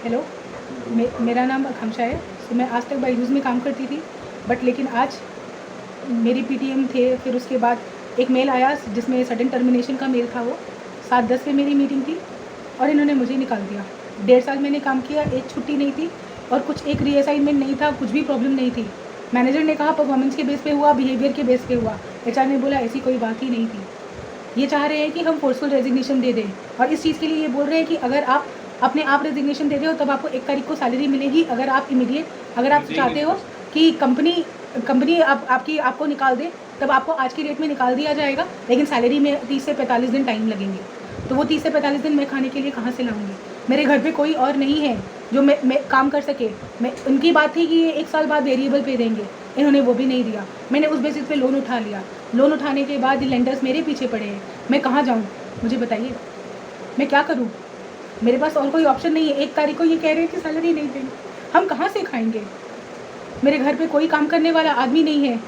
Hello, मेरा नाम आकांक्षा है। तो मैं आज तक बायजूस में काम करती थी, बट लेकिन आज मेरी पीटीएम थे, फिर उसके बाद एक मेल आया जिसमें सडन टर्मिनेशन का मेल था। वो 7:10 पे मेरी मीटिंग थी और इन्होंने मुझे निकाल दिया। 1.5 साल मैंने काम किया, एक छुट्टी नहीं थी और कुछ एक रीअसाइनमेंट नहीं था, कुछ भी प्रॉब्लम नहीं थी। मैनेजर ने कहा परफॉर्मेंस के बेस पे हुआ, बिहेवियर के बेस पे हुआ। एचआर ने बोला ऐसी कोई बात ही नहीं थी। ये चाह रहे हैं कि हम फोर्सफुल रेजिग्नेशन दे दें और इस चीज़ के लिए ये बोल रहे हैं कि अगर आप अपने आप रेजिग्नेशन दे रहे हो तब आपको 1 तारीख को सैलरी मिलेगी। अगर आप अगर आप चाहते हो कि कंपनी आपको निकाल दे तब आपको आज की डेट में निकाल दिया जाएगा, लेकिन सैलरी में 30 से 45 दिन टाइम लगेंगे। तो वो 30 से 45 दिन मैं खाने के लिए कहाँ से लाऊंगी? मेरे घर पे कोई और नहीं है जो मैं काम कर सके। उनकी बात थी कि ये 1 साल बाद वेरिएबल पे देंगे, इन्होंने वो भी नहीं दिया। मैंने उस बेसिस पे लोन उठा लिया। लोन उठाने के बाद लेंडर्स मेरे पीछे पड़े हैं। मैं कहाँ जाऊँ? मुझे बताइए, मैं क्या करूँ? मेरे पास और कोई ऑप्शन नहीं है। 1 तारीख को ये कह रहे हैं कि सैलरी नहीं देंगे, हम कहाँ से खाएंगे? मेरे घर पे कोई काम करने वाला आदमी नहीं है।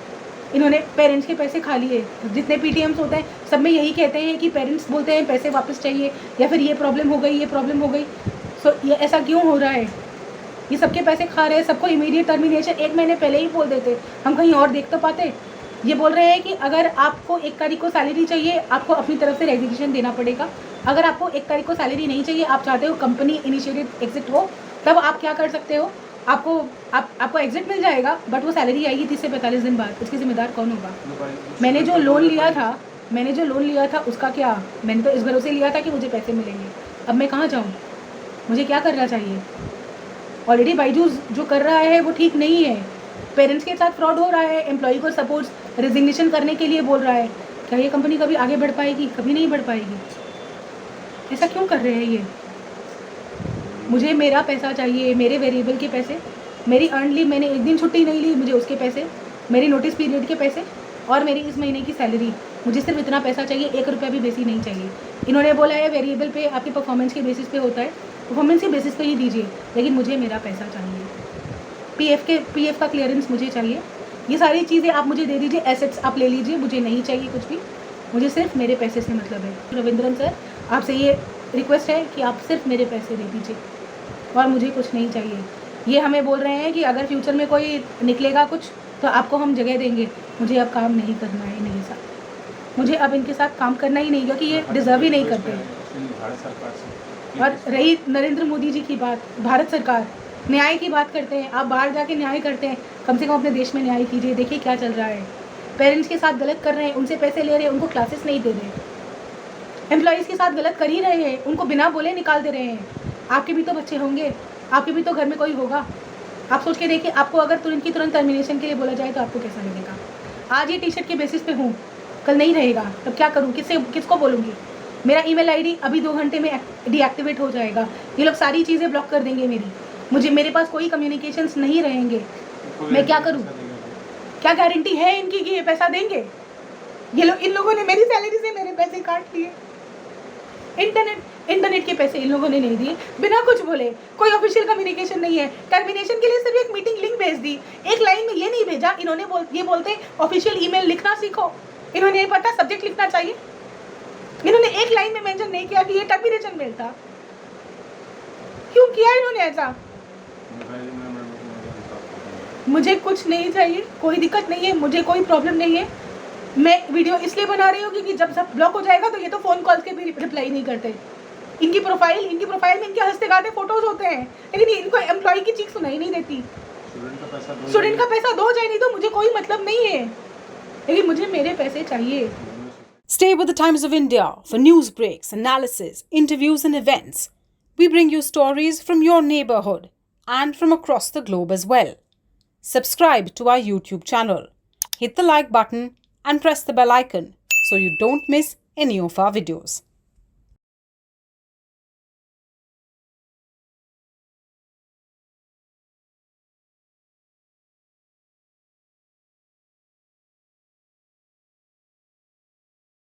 इन्होंने पेरेंट्स के पैसे खा लिए। जितने पीटीएम्स होते हैं सब में यही कहते हैं कि पेरेंट्स बोलते हैं पैसे वापस चाहिए, या फिर ये प्रॉब्लम हो गई। सो ये ऐसा क्यों हो रहा है? ये सबके पैसे खा रहे हैं, सबको इमीडिएट टर्मिनेशन 1 महीने पहले ही बोल देते, हम कहीं और देख तो पाते। ये बोल रहे हैं कि अगर आपको 1 तारीख को सैलरी चाहिए, आपको अपनी तरफ से रेजिग्नेशन देना पड़ेगा। अगर आपको 1 तारीख को सैलरी नहीं चाहिए, आप चाहते हो कंपनी इनिशिएटेड एग्जिट हो, तब आप क्या कर सकते हो? आपको एग्जिट मिल जाएगा, बट वो सैलरी आएगी 30 से 45 दिन बाद। उसकी जिम्मेदार कौन होगा? मैंने जो लोन लिया था उसका क्या? मैंने तो इस भरोसे लिया था कि मुझे पैसे मिलेंगे। अब मैं कहाँ जाऊँ? मुझे क्या करना चाहिए? ऑलरेडी बायजूस जो कर रहा है वो ठीक नहीं है। पेरेंट्स के साथ फ्रॉड हो रहा है, एम्प्लॉय को सपोर्ट रेजिग्नेशन करने के लिए बोल रहा है। क्या ये कंपनी कभी आगे बढ़ पाएगी? कभी नहीं बढ़ पाएगी। ऐसा क्यों कर रहे हैं ये? मुझे मेरा पैसा चाहिए, मेरे वेरिएबल के पैसे, मेरी अर्न लीव, मैंने एक दिन छुट्टी नहीं ली, मुझे उसके पैसे, मेरी नोटिस पीरियड के पैसे और मेरी इस महीने की सैलरी। मुझे सिर्फ इतना पैसा चाहिए, 1 रुपया भी बेसी नहीं चाहिए। इन्होंने बोला है वेरिएबल पे आपके परफॉर्मेंस के बेसिस पे होता है, परफॉर्मेंस के बेसिस पे ही दीजिए, लेकिन मुझे मेरा पैसा चाहिए। पीएफ का क्लियरेंस मुझे चाहिए। ये सारी चीज़ें आप मुझे दे दीजिए, एसेट्स आप ले लीजिए, मुझे नहीं चाहिए कुछ भी। मुझे सिर्फ मेरे पैसे से मतलब है। रविंद्रन सर, आपसे ये रिक्वेस्ट है कि आप सिर्फ मेरे पैसे दे दीजिए और मुझे कुछ नहीं चाहिए। ये हमें बोल रहे हैं कि अगर फ्यूचर में कोई निकलेगा कुछ तो आपको हम जगह देंगे। मुझे अब काम नहीं करना है इनके साथ, मुझे अब इनके साथ काम करना ही नहीं, क्योंकि ये डिज़र्व ही नहीं करते। और रही नरेंद्र मोदी जी की बात, भारत सरकार न्याय की बात करते हैं, आप बाहर जाके न्याय करते हैं, कम से कम अपने देश में न्याय कीजिए। देखिए क्या चल रहा है, पेरेंट्स के साथ गलत कर रहे हैं, उनसे पैसे ले रहे हैं, उनको क्लासेस नहीं दे रहे, एम्प्लॉयज़ के साथ गलत कर ही रहे हैं, उनको बिना बोले निकाल दे रहे हैं। आपके भी तो बच्चे होंगे, आपके भी तो घर में कोई होगा। आप सोच के देखिए, आपको अगर तुरंत टर्मिनेशन के लिए बोला जाए तो आपको कैसा लगेगा? आज ये टी-शर्ट के बेसिस पे हूँ, कल नहीं रहेगा, तब क्या करूँ? किसको बोलूँगी? मेरा ईमेल आईडी अभी 2 घंटे में डीएक्टिवेट हो जाएगा। ये लोग सारी चीज़ें ब्लॉक कर देंगे मेरे पास कोई कम्युनिकेशंस नहीं रहेंगे। मैं क्या करूँ? क्या गारंटी है इनकी कि ये पैसा देंगे? इन लोगों ने मेरी सैलरी से मेरे पैसे काट लिए। इंटरनेट के पैसे इन लोगों ने नहीं दिए, बिना कुछ बोले। कोई ऑफिशियल कम्युनिकेशन नहीं है। टर्मिनेशन के लिए सिर्फ एक मीटिंग लिंक भेज दी, एक लाइन में ये नहीं भेजा। ये बोलते ऑफिशियल ईमेल लिखना सीखो। इन्होंने नहीं पता सब्जेक्ट लिखना चाहिए। इन्होंने एक लाइन में मेंशन नहीं किया कि ये टर्मिनेशन मेल था। क्यों किया इन्होंने ऐसा? मुझे कुछ नहीं चाहिए, कोई दिक्कत नहीं है, मुझे कोई प्रॉब्लम नहीं है। मैं वीडियो इसलिए बना रही हूँ क्योंकि जब सब ब्लॉक हो जाएगा तो ये तो फ़ोन कॉल्स के भी रिप्लाई नहीं करते। इनकी प्रोफाइल में इनके हंसते गाते फोटोज होते हैं, लेकिन इनको एम्प्लॉय की चीख सुनाई नहीं देती। स्टूडेंट का पैसा दो चाहे नहीं, तो मुझे कोई मतलब नहीं है, लेकिन मुझे मेरे पैसे चाहिए। Stay with the Times of India for news breaks, analysis, interviews and events. We bring you stories from your neighborhood and from across the globe as well. Subscribe to our YouTube channel. Hit the like button and press the bell icon so you don't miss any of our videos.